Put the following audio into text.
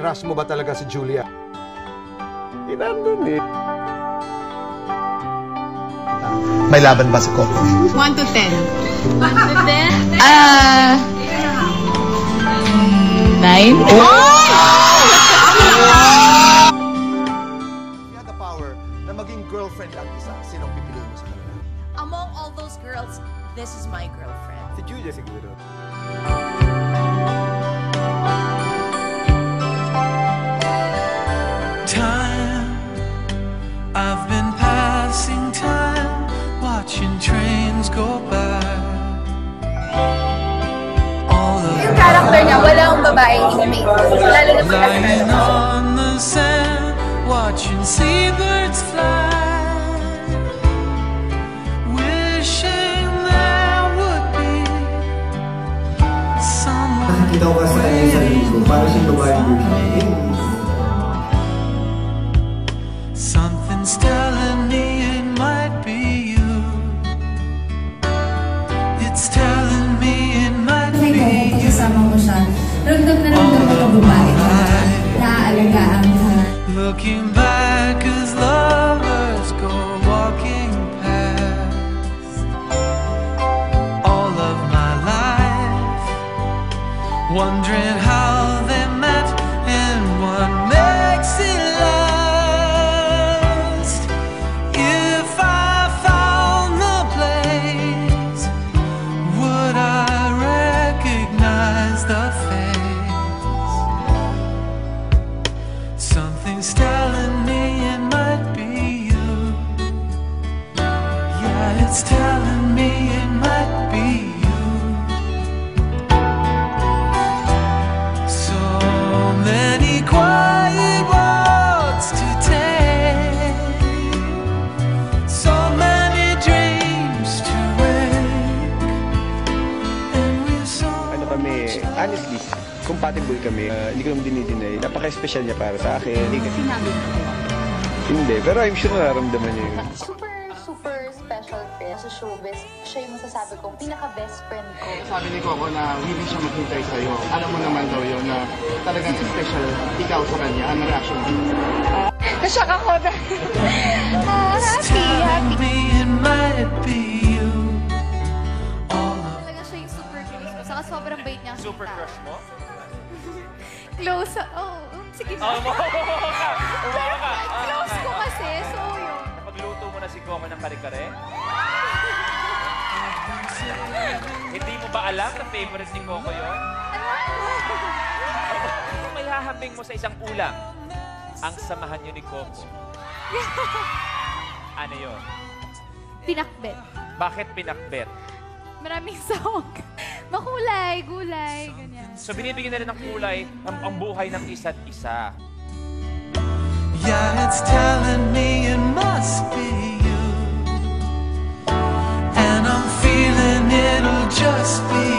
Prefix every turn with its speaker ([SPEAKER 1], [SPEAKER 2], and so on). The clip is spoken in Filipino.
[SPEAKER 1] Crush mo ba talaga si Julia? Inandun eh. May laban ba si Coco?
[SPEAKER 2] 1 to 10.
[SPEAKER 3] 1 to 10?
[SPEAKER 2] 9.
[SPEAKER 1] You had the power na maging girlfriend ang isa. Sinong pipiliin mo sa kanila?
[SPEAKER 3] Among all those girls, this is my girlfriend.
[SPEAKER 1] Si Julia siguro.
[SPEAKER 4] I've been passing time, watching trains go by.
[SPEAKER 5] Yung character niya, walang babaeng inmate. Lalo na
[SPEAKER 4] lying on the sand, watching seabirds fly, wishing there would be someone waiting for me. Something's telling me it might be you. It's telling me it might be you.
[SPEAKER 5] Kasama mo siya. Rundog na ng babae ka. Naaalagaan ka.
[SPEAKER 4] Looking back as lovers go walking past all of my life, wondering how they met and what makes it last. If I found the place, would I recognize the face? Something's telling me it might be you. Yeah, it's telling me it might be you. So many quiet walks to take, so many dreams to wake, and we're so
[SPEAKER 6] Ano kami, honestly, compatible kami. Hindi ko naman dinideny. Napaka-special niya para sa akin.
[SPEAKER 5] Sinabi mo kayo.
[SPEAKER 6] Hindi, pero I'm sure nararamdaman niya yun.
[SPEAKER 5] Super special friend sa showbiz. Siya yung masasabi kong pinaka-best friend ko.
[SPEAKER 7] Sabi ni Coco na hindi siya maghintay sa'yo. Alam mo naman daw yun na talagang special ikaw sa kanya. Ano reaction mo?
[SPEAKER 5] Nasyak ako na.
[SPEAKER 4] telling me it might be you.
[SPEAKER 2] Talaga siya yung super close ko. Saka sobrang bait niya.
[SPEAKER 8] Super crush mo?
[SPEAKER 2] Close. Sige na. Close ko kasi. So, yun.
[SPEAKER 8] Napagluto mo na si Coco ng kare-kare? Hindi mo ba alam na favorite ni Coco yun? Kung may hahambing mo sa isang ulam, ang samahan niyo ni Coco. Ano yun?
[SPEAKER 2] Pinakbet.
[SPEAKER 8] Bakit pinakbet?
[SPEAKER 2] Maraming sahog. Makulay, gulay, ganyan.
[SPEAKER 8] So binibigyan nila ng kulay ang buhay ng isa't isa.
[SPEAKER 4] Yeah, it's telling me it must be you. And I'm feeling it'll just be